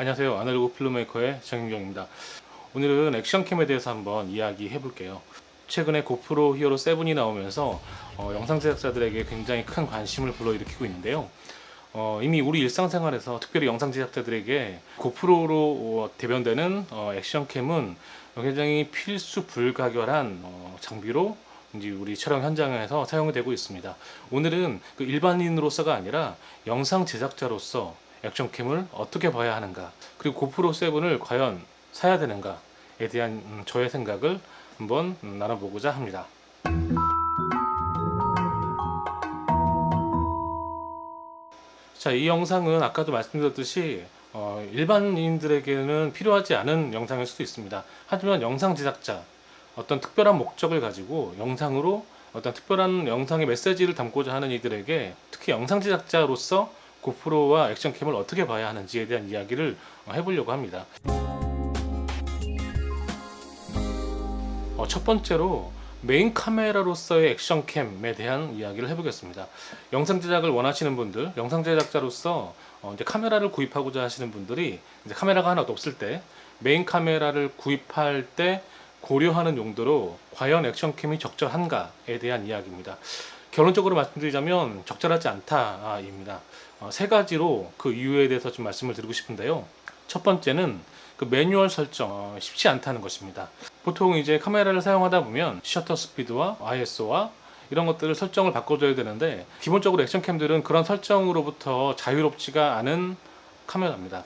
안녕하세요. 아날로그 필름메이커의 정윤경입니다. 오늘은 액션캠에 대해서 한번 이야기해 볼게요. 최근에 고프로 히어로 7이 나오면서 영상 제작자들에게 굉장히 큰 관심을 불러일으키고 있는데요. 이미 우리 일상생활에서 특별히 영상 제작자들에게 고프로로 대변되는 액션캠은 굉장히 필수 불가결한 장비로 이제 우리 촬영 현장에서 사용이 되고 있습니다. 오늘은 그 일반인으로서가 아니라 영상 제작자로서 액션캠을 어떻게 봐야 하는가, 그리고 고프로 7을 과연 사야 되는가에 대한 저의 생각을 한번 나눠보고자 합니다. 자, 이 영상은 아까도 말씀드렸듯이 일반인들에게는 필요하지 않은 영상일 수도 있습니다. 하지만 영상 제작자, 어떤 특별한 목적을 가지고 영상으로 어떤 특별한 영상의 메시지를 담고자 하는 이들에게, 특히 영상 제작자로서 고프로와 액션캠을 어떻게 봐야 하는지에 대한 이야기를 해보려고 합니다. 첫 번째로 메인 카메라로서의 액션캠에 대한 이야기를 해보겠습니다. 영상 제작을 원하시는 분들, 영상 제작자로서 이제 카메라를 구입하고자 하시는 분들이 이제 카메라가 하나도 없을 때 메인 카메라를 구입할 때 고려하는 용도로 과연 액션캠이 적절한가에 대한 이야기입니다. 결론적으로 말씀드리자면 적절하지 않다입니다. 세 가지로 그 이유에 대해서 좀 말씀을 드리고 싶은데요. 첫 번째는 그 매뉴얼 설정 쉽지 않다는 것입니다. 보통 이제 카메라를 사용하다 보면 셔터 스피드와 ISO와 이런 것들을 설정을 바꿔줘야 되는데, 기본적으로 액션캠들은 그런 설정으로부터 자유롭지가 않은 카메라입니다.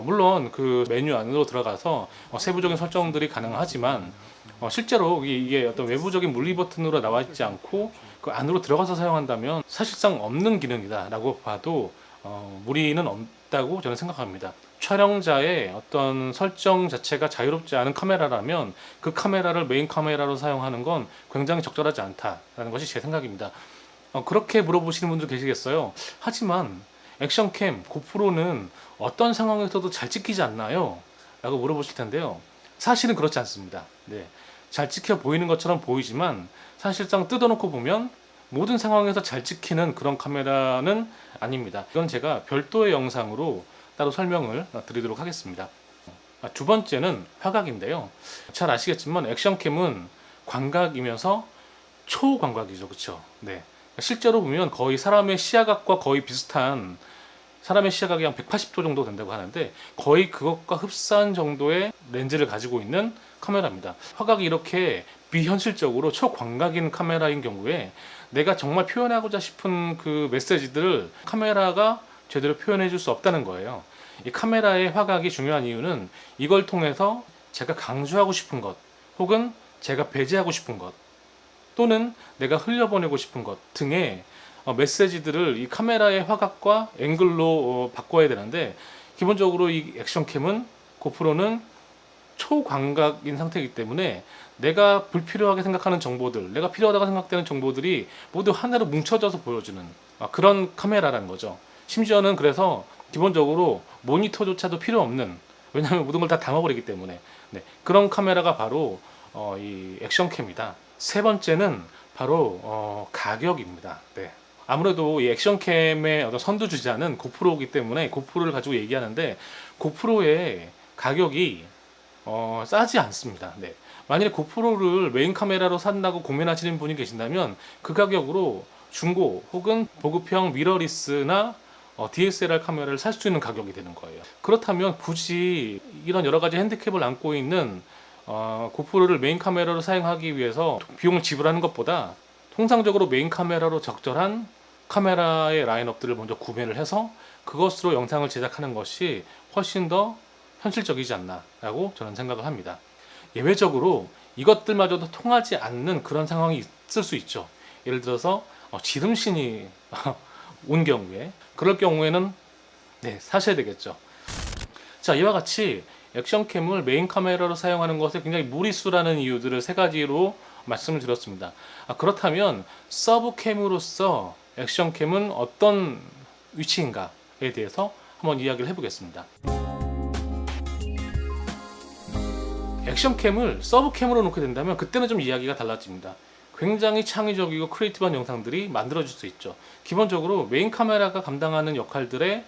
물론 그 메뉴 안으로 들어가서 세부적인 설정들이 가능하지만 실제로 이게 어떤 외부적인 물리 버튼으로 나와 있지 않고 그 안으로 들어가서 사용한다면 사실상 없는 기능이다 라고 봐도 무리는 없다고 저는 생각합니다. 촬영자의 어떤 설정 자체가 자유롭지 않은 카메라라면 그 카메라를 메인 카메라로 사용하는 건 굉장히 적절하지 않다라는 것이 제 생각입니다. 그렇게 물어보시는 분들 계시겠어요. 하지만 액션캠, 고프로는 어떤 상황에서도 잘 찍히지 않나요? 라고 물어보실 텐데요. 사실은 그렇지 않습니다. 네. 잘 찍혀 보이는 것처럼 보이지만 사실상 뜯어놓고 보면 모든 상황에서 잘 찍히는 그런 카메라는 아닙니다. 이건 제가 별도의 영상으로 따로 설명을 드리도록 하겠습니다. 두 번째는 화각인데요. 잘 아시겠지만 액션캠은 광각이면서 초광각이죠. 그렇죠? 네. 실제로 보면 거의 사람의 시야각과 거의 비슷한, 사람의 시야각이 한 180도 정도 된다고 하는데 거의 그것과 흡사한 정도의 렌즈를 가지고 있는 카메라입니다. 화각이 이렇게 비현실적으로 초광각인 카메라인 경우에 내가 정말 표현하고자 싶은 그 메시지들을 카메라가 제대로 표현해 줄 수 없다는 거예요. 이 카메라의 화각이 중요한 이유는 이걸 통해서 제가 강조하고 싶은 것, 혹은 제가 배제하고 싶은 것, 또는 내가 흘려보내고 싶은 것 등의 메시지들을 이 카메라의 화각과 앵글로 바꿔야 되는데, 기본적으로 이 액션캠은, 고프로는 초광각인 상태이기 때문에 내가 불필요하게 생각하는 정보들, 내가 필요하다고 생각되는 정보들이 모두 하나로 뭉쳐져서 보여주는 그런 카메라라는 거죠. 심지어는 그래서 기본적으로 모니터조차도 필요 없는, 왜냐하면 모든 걸 다 담아버리기 때문에, 네, 그런 카메라가 바로 이 액션캠이다. 세 번째는 바로 가격입니다. 네. 아무래도 이 액션캠의 어떤 선두주자는 고프로이기 때문에 고프로를 가지고 얘기하는데, 고프로의 가격이 싸지 않습니다. 네. 만약에 고프로를 메인 카메라로 산다고 고민하시는 분이 계신다면 그 가격으로 중고 혹은 보급형 미러리스나 DSLR 카메라를 살 수 있는 가격이 되는 거예요. 그렇다면 굳이 이런 여러 가지 핸디캡을 안고 있는 고프로를 메인 카메라로 사용하기 위해서 비용을 지불하는 것보다 통상적으로 메인 카메라로 적절한 카메라의 라인업들을 먼저 구매를 해서 그것으로 영상을 제작하는 것이 훨씬 더 현실적이지 않나라고 저는 생각을 합니다. 예외적으로 이것들마저도 통하지 않는 그런 상황이 있을 수 있죠. 예를 들어서 지름신이 온 경우에, 그럴 경우에는 네, 사셔야 되겠죠. 자, 이와 같이 액션캠을 메인 카메라로 사용하는 것에 굉장히 무리수라는 이유들을 세 가지로 말씀을 드렸습니다. 그렇다면 서브캠으로서 액션캠은 어떤 위치인가에 대해서 한번 이야기를 해보겠습니다. 액션캠을 서브캠으로 놓게 된다면 그때는 좀 이야기가 달라집니다. 굉장히 창의적이고 크리에이티브한 영상들이 만들어질 수 있죠. 기본적으로 메인 카메라가 감당하는 역할들의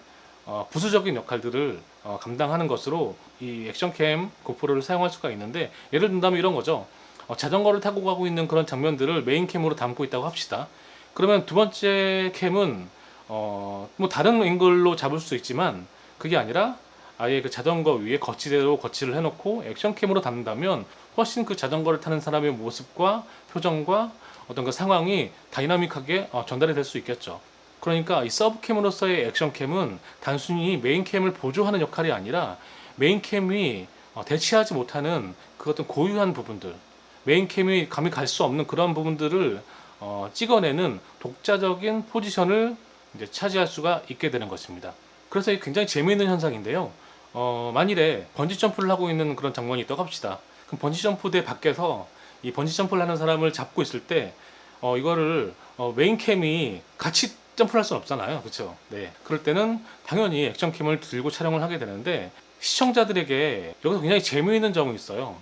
부수적인 역할들을 감당하는 것으로 이 액션캠 고프로를 사용할 수가 있는데, 예를 든다면 이런 거죠. 자전거를 타고 가고 있는 그런 장면들을 메인캠으로 담고 있다고 합시다. 그러면 두 번째 캠은 뭐 다른 앵글로 잡을 수 있지만, 그게 아니라 아예 그 자전거 위에 거치대로 거치를 해놓고 액션캠으로 담는다면 훨씬 그 자전거를 타는 사람의 모습과 표정과 어떤 그 상황이 다이나믹하게 전달이 될 수 있겠죠. 그러니까 이 서브캠으로서의 액션캠은 단순히 메인캠을 보조하는 역할이 아니라 메인캠이 대체하지 못하는 그 어떤 고유한 부분들, 메인캠이 감히 갈 수 없는 그런 부분들을 찍어내는 독자적인 포지션을 이제 차지할 수가 있게 되는 것입니다. 그래서 이게 굉장히 재미있는 현상인데요. 만일에 번지 점프를 하고 있는 그런 장면이 있다고 합시다. 그럼 번지 점프대 밖에서 이 번지 점프를 하는 사람을 잡고 있을 때 이거를 메인캠이 같이 점프를 할 수는 없잖아요. 그렇죠? 네. 그럴 때는 당연히 액션캠을 들고 촬영을 하게 되는데, 시청자들에게 여기서 굉장히 재미있는 점이 있어요.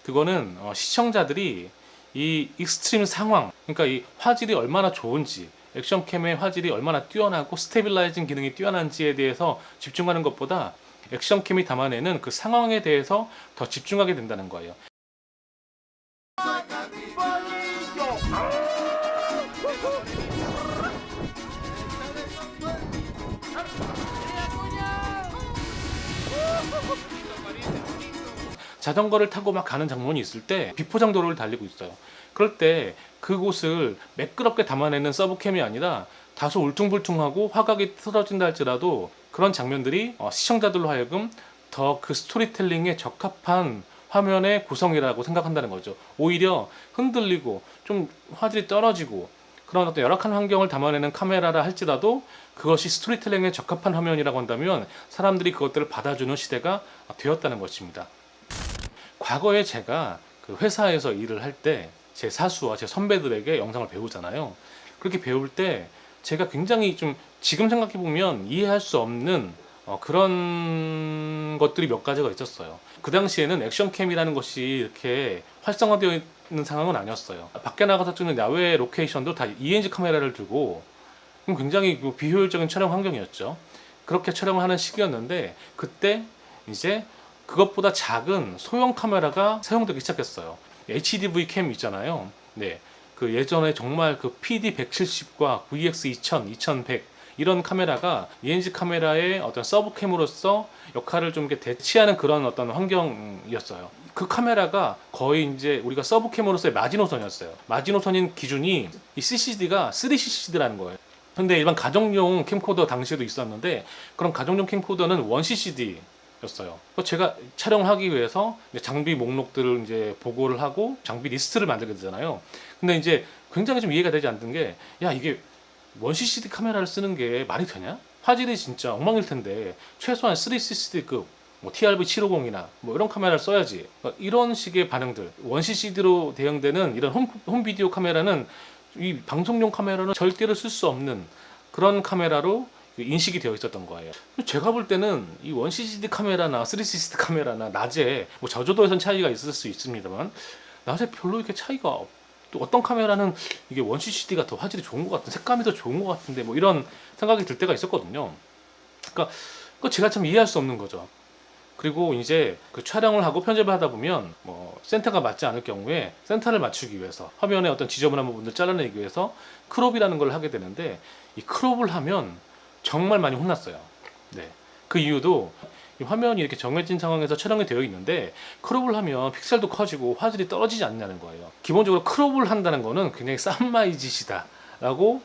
그거는 시청자들이 이 익스트림 상황, 그러니까 이 화질이 얼마나 좋은지, 액션캠의 화질이 얼마나 뛰어나고 스테빌라이징 기능이 뛰어난지에 대해서 집중하는 것보다 액션캠이 담아내는 그 상황에 대해서 더 집중하게 된다는 거예요. 자전거를 타고 막 가는 장면이 있을 때 비포장도로를 달리고 있어요. 그럴 때 그곳을 매끄럽게 담아내는 서브캠이 아니라 다소 울퉁불퉁하고 화각이 틀어진다 할지라도 그런 장면들이 시청자들로 하여금 더 그 스토리텔링에 적합한 화면의 구성이라고 생각한다는 거죠. 오히려 흔들리고 좀 화질이 떨어지고 그런 어떤 열악한 환경을 담아내는 카메라라 할지라도 그것이 스토리텔링에 적합한 화면이라고 한다면 사람들이 그것들을 받아주는 시대가 되었다는 것입니다. 과거에 제가 그 회사에서 일을 할 때 제 사수와 제 선배들에게 영상을 배우잖아요. 그렇게 배울 때 제가 굉장히 좀 지금 생각해 보면 이해할 수 없는 그런 것들이 몇 가지가 있었어요. 그 당시에는 액션캠이라는 것이 이렇게 활성화되어 있는 상황은 아니었어요. 밖에 나가서 찍는 야외 로케이션도 다 ENG 카메라를 두고 굉장히 비효율적인 촬영 환경이었죠. 그렇게 촬영을 하는 시기였는데, 그때 이제 그것보다 작은 소형 카메라가 사용되기 시작했어요. HDV 캠 있잖아요. 네. 그 예전에 정말 그 PD170과 VX2000, 2100 이런 카메라가 ENG 카메라의 어떤 서브캠으로서 역할을 좀 이렇게 대체하는 그런 어떤 환경이었어요. 그 카메라가 거의 이제 우리가 서브캠으로서의 마지노선이었어요. 마지노선인 기준이 이 CCD가 3CCD라는 거예요. 근데 일반 가정용 캠코더 당시에도 있었는데, 그런 가정용 캠코더는 1CCD 였어요. 제가 촬영을 하기 위해서 장비 목록들을 이제 보고를 하고 장비 리스트를 만들게 되잖아요. 근데 이제 굉장히 좀 이해가 되지 않는 게, 야, 이게 1CCD 카메라를 쓰는 게 말이 되냐? 화질이 진짜 엉망일 텐데 최소한 3CCD급 뭐 TRV750이나 뭐 이런 카메라를 써야지. 이런 식의 반응들. 1CCD로 대응되는 이런 홈 비디오 카메라는, 이 방송용 카메라는 절대로 쓸 수 없는 그런 카메라로 인식이 되어 있었던 거예요. 제가 볼 때는 이 1CCD 카메라나 3CCD 카메라나 낮에 뭐 저조도에선 차이가 있을 수 있습니다만, 낮에 별로 이렇게 차이가 또 어떤 카메라는 이게 1CCD가 더 화질이 좋은 것 같은, 색감이 더 좋은 것 같은데 뭐 이런 생각이 들 때가 있었거든요. 그러니까 그거 제가 참 이해할 수 없는 거죠. 그리고 이제 그 촬영을 하고 편집을 하다 보면 뭐 센터가 맞지 않을 경우에 센터를 맞추기 위해서, 화면의 어떤 지저분한 부분을 잘라내기 위해서 크롭이라는 걸 하게 되는데, 이 크롭을 하면 정말 많이 혼났어요. 네. 그 이유도 이 화면이 이렇게 정해진 상황에서 촬영이 되어 있는데 크롭을 하면 픽셀도 커지고 화질이 떨어지지 않냐는 거예요. 기본적으로 크롭을 한다는 거는 굉장히 쌈마이 짓이다 라고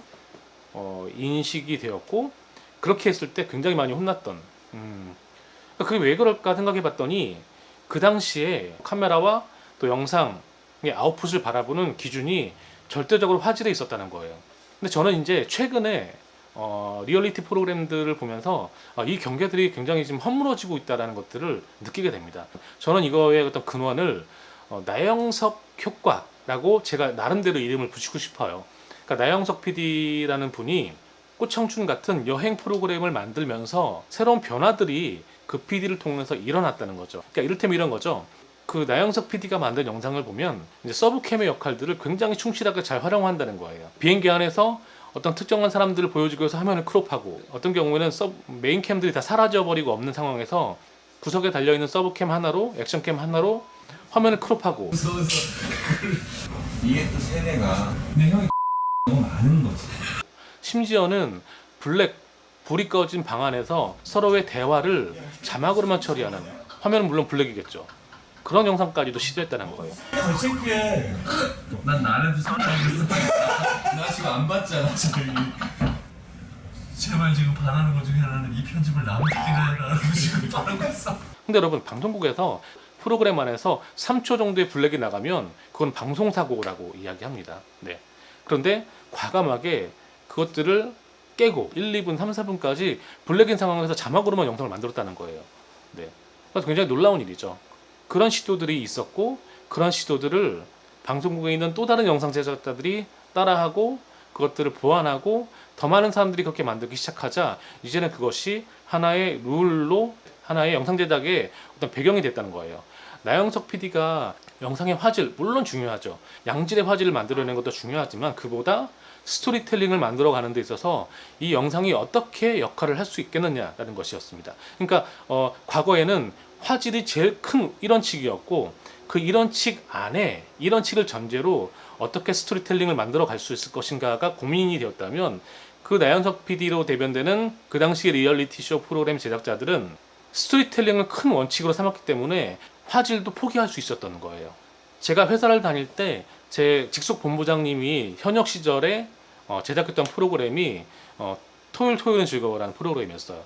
인식이 되었고, 그렇게 했을 때 굉장히 많이 혼났던, 그게 왜 그럴까 생각해 봤더니, 그 당시에 카메라와 또 영상의 아웃풋을 바라보는 기준이 절대적으로 화질에 있었다는 거예요. 근데 저는 이제 최근에 리얼리티 프로그램들을 보면서 이 경계들이 굉장히 지금 허물어지고 있다는 것들을 느끼게 됩니다. 저는 이거의 어떤 근원을 나영석 효과라고 제가 나름대로 이름을 붙이고 싶어요. 그러니까 나영석 PD라는 분이 꽃청춘 같은 여행 프로그램을 만들면서 새로운 변화들이 그 PD를 통해서 일어났다는 거죠. 그러니까 이를테면 이런 거죠. 그 나영석 PD가 만든 영상을 보면 이제 서브캠의 역할들을 굉장히 충실하게 잘 활용한다는 거예요. 비행기 안에서 어떤 특정한 사람들을 보여주기 위해서 화면을 크롭하고, 어떤 경우에는 메인캠들이 다 사라져버리고 없는 상황에서 구석에 달려있는 서브캠 하나로, 액션캠 하나로 화면을 크롭하고. 이게 또 세대가 근데 형이 너무 많은 거지. 심지어는 불이 꺼진 방 안에서 서로의 대화를 자막으로만 처리하는, 화면은 물론 블랙이겠죠. 그런 영상까지도 시도했다는 거예요. 창피해. 난 나래도 상관없어. 나 지금 안 봤잖아 저기. 제발 지금 바라는 것 중에 하나는 이 편집을 남기기나 해라라고 지금 바라고 있어. 근데 여러분, 방송국에서 프로그램 안에서 3초 정도의 블랙이 나가면 그건 방송사고라고 이야기합니다. 네. 그런데 과감하게 그것들을 깨고 1, 2분, 3, 4분까지 블랙인 상황에서 자막으로만 영상을 만들었다는 거예요. 네. 그래서 굉장히 놀라운 일이죠. 그런 시도들이 있었고, 그런 시도들을 방송국에 있는 또 다른 영상 제작자들이 따라하고 그것들을 보완하고 더 많은 사람들이 그렇게 만들기 시작하자 이제는 그것이 하나의 룰로, 하나의 영상 제작의 어떤 배경이 됐다는 거예요. 나영석 PD가 영상의 화질, 물론 중요하죠. 양질의 화질을 만들어내는 것도 중요하지만 그보다 스토리텔링을 만들어가는 데 있어서 이 영상이 어떻게 역할을 할 수 있겠느냐라는 것이었습니다. 그러니까 과거에는 화질이 제일 큰 일원칙이었고, 그 일원칙 안에, 일원칙을 전제로 어떻게 스토리텔링을 만들어 갈 수 있을 것인가가 고민이 되었다면, 그 나영석 PD로 대변되는 그 당시 리얼리티 쇼 프로그램 제작자들은 스토리텔링을 큰 원칙으로 삼았기 때문에 화질도 포기할 수 있었던 거예요. 제가 회사를 다닐 때 제 직속 본부장님이 현역 시절에 제작했던 프로그램이 토요일은 즐거워라는 프로그램이었어요.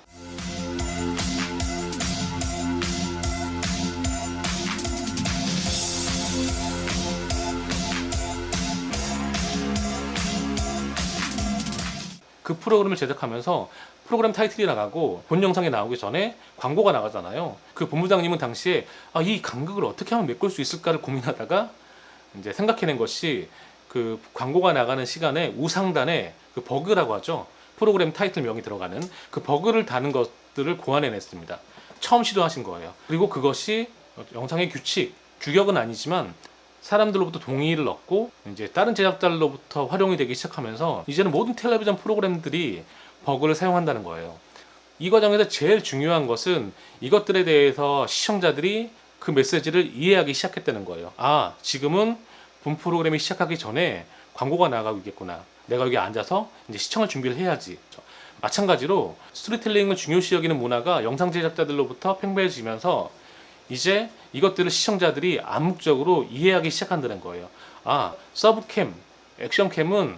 그 프로그램을 제작하면서 프로그램 타이틀이 나가고 본 영상이 나오기 전에 광고가 나가잖아요. 그 본부장님은 당시에 이 간극을 어떻게 하면 메꿀 수 있을까를 고민하다가 이제 생각해낸 것이, 그 광고가 나가는 시간에 우상단에 그 버그라고 하죠. 프로그램 타이틀명이 들어가는 그 버그를 다는 것들을 고안해냈습니다. 처음 시도하신 거예요. 그리고 그것이 영상의 규칙, 규격은 아니지만 사람들로부터 동의를 얻고 이제 다른 제작자들로부터 활용이 되기 시작하면서 이제는 모든 텔레비전 프로그램들이 버그를 사용한다는 거예요. 이 과정에서 제일 중요한 것은 이것들에 대해서 시청자들이 그 메시지를 이해하기 시작했다는 거예요. 지금은 본 프로그램이 시작하기 전에 광고가 나가고 있겠구나. 내가 여기 앉아서 이제 시청을 준비를 해야지. 마찬가지로 스토리텔링을 중요시 여기는 문화가 영상 제작자들로부터 팽배해지면서 이제 이것들을 시청자들이 암묵적으로 이해하기 시작한다는 거예요. 서브캠, 액션캠은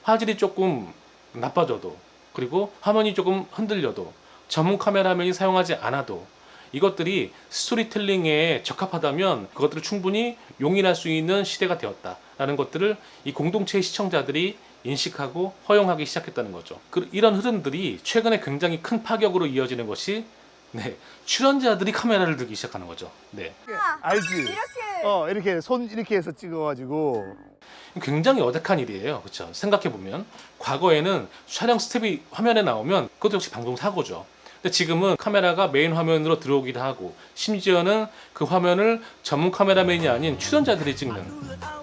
화질이 조금 나빠져도, 그리고 화면이 조금 흔들려도, 전문 카메라맨이 사용하지 않아도 이것들이 스토리텔링에 적합하다면 그것들을 충분히 용인할 수 있는 시대가 되었다라는 것들을 이 공동체의 시청자들이 인식하고 허용하기 시작했다는 거죠. 이런 흐름들이 최근에 굉장히 큰 파격으로 이어지는 것이, 출연자들이 카메라를 들기 시작하는 거죠. 알지? 이렇게 손 이렇게 해서 찍어가지고 굉장히 어색한 일이에요. 그렇죠? 생각해 보면 과거에는 촬영 스텝이 화면에 나오면 그것도 역시 방송 사고죠. 근데 지금은 카메라가 메인 화면으로 들어오기도 하고, 심지어는 그 화면을 전문 카메라맨이 아닌 출연자들이 찍는.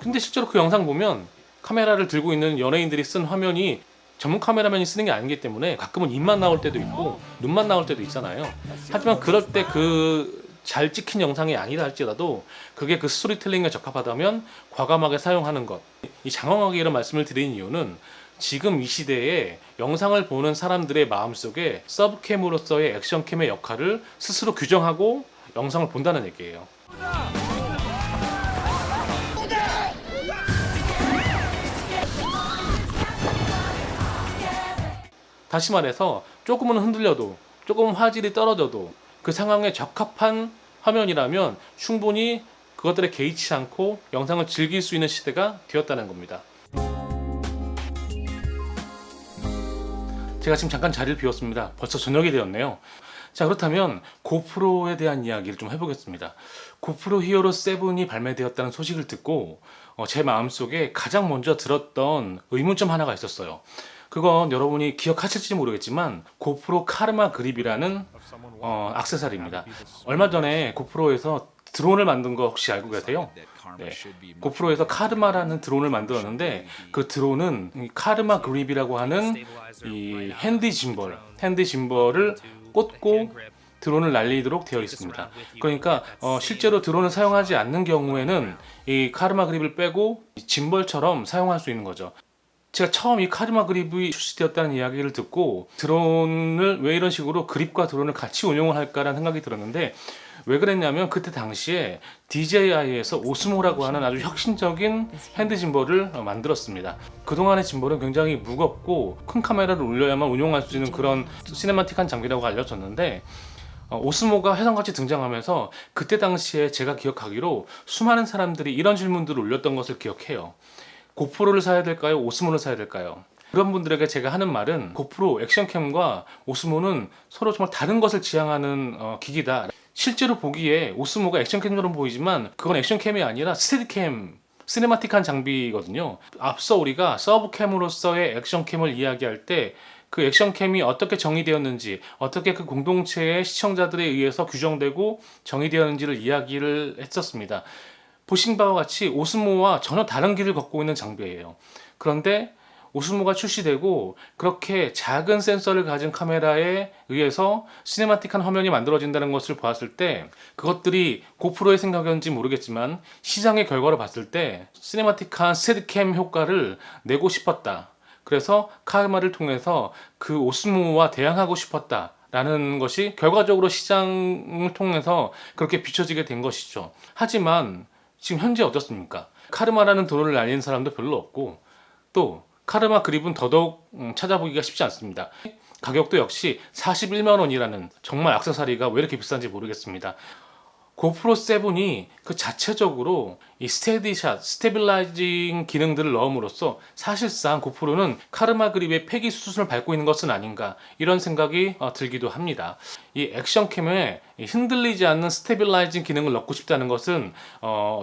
근데 실제로 그 영상 보면 카메라를 들고 있는 연예인들이 쓴 화면이 전문 카메라맨이 쓰는 게 아니기 때문에 가끔은 입만 나올 때도 있고 눈만 나올 때도 있잖아요. 하지만 그럴 때 그 잘 찍힌 영상이 아니라 할지라도 그게 그 스토리텔링에 적합하다면 과감하게 사용하는 것. 이 장황하게 이런 말씀을 드린 이유는 지금 이 시대에 영상을 보는 사람들의 마음속에 서브캠으로서의 액션캠의 역할을 스스로 규정하고 영상을 본다는 얘기예요. 다시 말해서 조금은 흔들려도, 조금 화질이 떨어져도 그 상황에 적합한 화면이라면 충분히 그것들에 개의치 않고 영상을 즐길 수 있는 시대가 되었다는 겁니다. 제가 지금 잠깐 자리를 비웠습니다. 벌써 저녁이 되었네요. 자, 그렇다면 고프로에 대한 이야기를 좀 해보겠습니다. 고프로 히어로 7이 발매되었다는 소식을 듣고 제 마음속에 가장 먼저 들었던 의문점 하나가 있었어요. 그건 여러분이 기억하실지 모르겠지만 고프로 카르마 그립이라는 액세서리입니다. 얼마 전에 고프로에서 드론을 만든 거 혹시 알고 계세요? 네. 고프로에서 카르마라는 드론을 만들었는데 그 드론은 이 카르마 그립이라고 하는 이 핸디 짐벌을 꽂고 드론을 날리도록 되어 있습니다. 그러니까 실제로 드론을 사용하지 않는 경우에는 이 카르마 그립을 빼고 짐벌처럼 사용할 수 있는 거죠. 제가 처음 이 카르마 그립이 출시되었다는 이야기를 듣고 드론을 왜 이런 식으로 그립과 드론을 같이 운용을 할까라는 생각이 들었는데, 왜 그랬냐면 그때 당시에 DJI에서 오스모라고 하는 아주 혁신적인 핸드 짐벌을 만들었습니다. 그동안의 짐벌은 굉장히 무겁고 큰 카메라를 올려야만 운용할 수 있는 그런 시네마틱한 장비라고 알려졌는데, 오스모가 회선같이 등장하면서 그때 당시에 제가 기억하기로 수많은 사람들이 이런 질문들을 올렸던 것을 기억해요. 고프로를 사야 될까요? 오스모를 사야 될까요? 그런 분들에게 제가 하는 말은 고프로 액션캠과 오스모는 서로 정말 다른 것을 지향하는 기기다. 실제로 보기에 오스모가 액션캠처럼 보이지만 그건 액션캠이 아니라 스테디캠, 시네마틱한 장비거든요. 앞서 우리가 서브캠으로서의 액션캠을 이야기할 때 그 액션캠이 어떻게 정의되었는지, 어떻게 그 공동체의 시청자들에 의해서 규정되고 정의되었는지를 이야기를 했었습니다. 보신 바와 같이 오스모와 전혀 다른 길을 걷고 있는 장비예요. 그런데 오스모가 출시되고 그렇게 작은 센서를 가진 카메라에 의해서 시네마틱한 화면이 만들어진다는 것을 보았을 때, 그것들이 고프로의 생각이었는지 모르겠지만 시장의 결과로 봤을 때 시네마틱한 스테디캠 효과를 내고 싶었다. 그래서 카르마를 통해서 그 오스모와 대항하고 싶었다 라는 것이 결과적으로 시장을 통해서 그렇게 비춰지게 된 것이죠. 하지만 지금 현재 어떻습니까? 카르마라는 드론을 날리는 사람도 별로 없고, 또 카르마 그립은 더더욱 찾아보기가 쉽지 않습니다. 가격도 역시 41만 원이라는 정말 액세서리가 왜 이렇게 비싼지 모르겠습니다. 고프로 7이 그 자체적으로 이 스테디샷, 스테빌라이징 기능들을 넣음으로써 사실상 고프로는 카르마 그립의 폐기 수순을 밟고 있는 것은 아닌가, 이런 생각이 들기도 합니다. 이 액션캠에 흔들리지 않는 스테빌라이징 기능을 넣고 싶다는 것은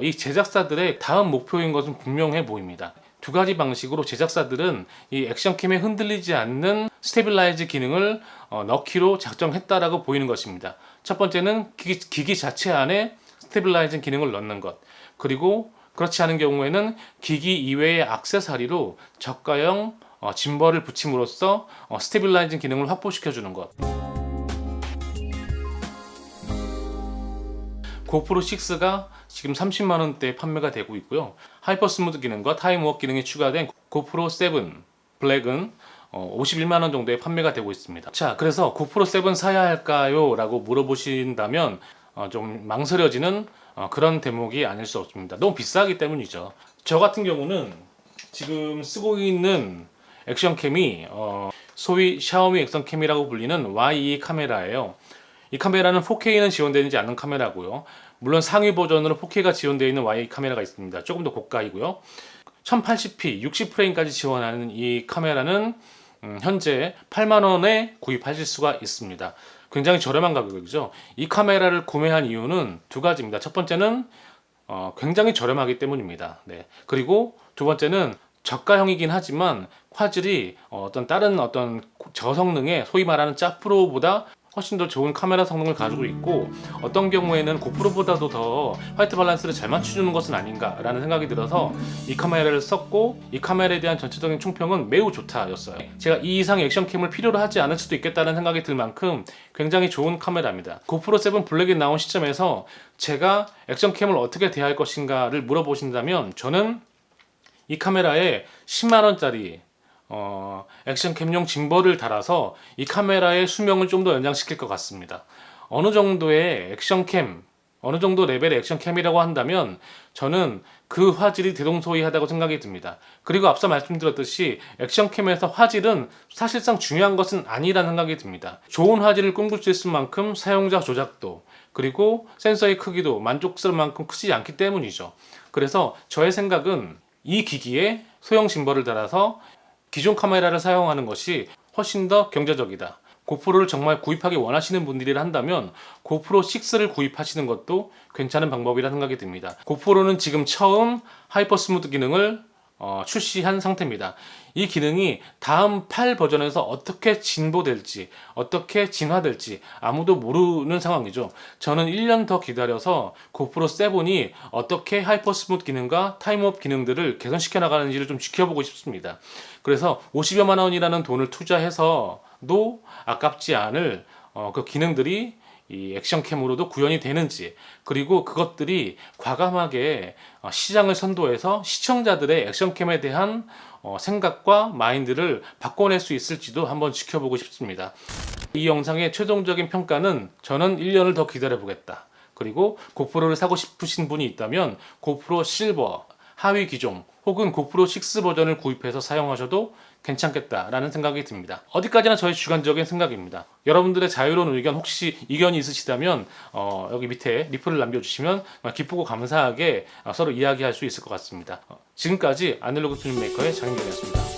이 제작사들의 다음 목표인 것은 분명해 보입니다. 두 가지 방식으로 제작사들은 이 액션캠에 흔들리지 않는 스테빌라이즈 기능을 넣기로 작정했다라고 보이는 것입니다. 첫 번째는 기기 자체 안에 스테빌라이징 기능을 넣는 것, 그리고 그렇지 않은 경우에는 기기 이외의 액세서리로 저가형 짐벌을 붙임으로써 스테빌라이징 기능을 확보시켜주는 것. 고프로 6가 지금 30만 원대에 판매가 되고 있고요. 하이퍼 스무드 기능과 타임워크 기능이 추가된 고프로 7 블랙은 51만 원 정도에 판매가 되고 있습니다. 자, 그래서 고프로 7 사야 할까요? 라고 물어보신다면 좀 망설여지는 그런 대목이 아닐 수 없습니다. 너무 비싸기 때문이죠. 저 같은 경우는 지금 쓰고 있는 액션캠이 소위 샤오미 액션캠이라고 불리는 Y2 카메라예요. 이 카메라는 4K는 지원되지 않는 카메라고요. 물론 상위 버전으로 4K가 지원되어 있는 Y 카메라가 있습니다. 조금 더 고가이고요. 1080p 60프레임까지 지원하는 이 카메라는 현재 8만 원에 구입하실 수가 있습니다. 굉장히 저렴한 가격이죠. 이 카메라를 구매한 이유는 두 가지입니다. 첫 번째는 굉장히 저렴하기 때문입니다. 네. 그리고 두 번째는 저가형이긴 하지만 화질이 다른 저성능의 소위 말하는 짜 프로보다 훨씬 더 좋은 카메라 성능을 가지고 있고, 어떤 경우에는 고프로보다도 더 화이트 밸런스를 잘 맞춰주는 것은 아닌가라는 생각이 들어서 이 카메라를 썼고, 이 카메라에 대한 전체적인 총평은 매우 좋다였어요. 제가 이 이상의 액션캠을 필요로 하지 않을 수도 있겠다는 생각이 들 만큼 굉장히 좋은 카메라입니다. 고프로 7 블랙이 나온 시점에서 제가 액션캠을 어떻게 대할 것인가를 물어보신다면 저는 이 카메라에 10만 원짜리 액션캠용 짐벌을 달아서 이 카메라의 수명을 좀 더 연장시킬 것 같습니다. 어느 정도의 액션캠, 어느 정도 레벨의 액션캠이라고 한다면 저는 그 화질이 대동소이하다고 생각이 듭니다. 그리고 앞서 말씀드렸듯이 액션캠에서 화질은 사실상 중요한 것은 아니라는 생각이 듭니다. 좋은 화질을 꿈꿀 수 있을 만큼 사용자 조작도, 그리고 센서의 크기도 만족스러운 만큼 크지 않기 때문이죠. 그래서 저의 생각은 이 기기에 소형 짐벌을 달아서 기존 카메라를 사용하는 것이 훨씬 더 경제적이다. 고프로를 정말 구입하기 원하시는 분들이라 한다면 고프로 6를 구입하시는 것도 괜찮은 방법이라 생각이 듭니다. 고프로는 지금 처음 하이퍼 스무드 기능을 출시한 상태입니다. 이 기능이 다음 8 버전에서 어떻게 진보될지, 어떻게 진화될지 아무도 모르는 상황이죠. 저는 1년 더 기다려서 고프로 7이 어떻게 하이퍼 스무드 기능과 타임업 기능들을 개선시켜 나가는지를 좀 지켜보고 싶습니다. 그래서 50여만 원이라는 돈을 투자해서도 아깝지 않을 그 기능들이 이 액션캠으로도 구현이 되는지, 그리고 그것들이 과감하게 시장을 선도해서 시청자들의 액션캠에 대한 생각과 마인드를 바꿔낼 수 있을지도 한번 지켜보고 싶습니다. 이 영상의 최종적인 평가는 저는 1년을 더 기다려보겠다. 그리고 고프로를 사고 싶으신 분이 있다면 고프로 실버 하위 기종 혹은 고프로 6 버전을 구입해서 사용하셔도 괜찮겠다라는 생각이 듭니다. 어디까지나 저의 주관적인 생각입니다. 여러분들의 자유로운 의견, 혹시 이견이 있으시다면 여기 밑에 리플을 남겨주시면 기쁘고 감사하게 서로 이야기할 수 있을 것 같습니다. 지금까지 아날로그 필름메이커의 장윤경이었습니다.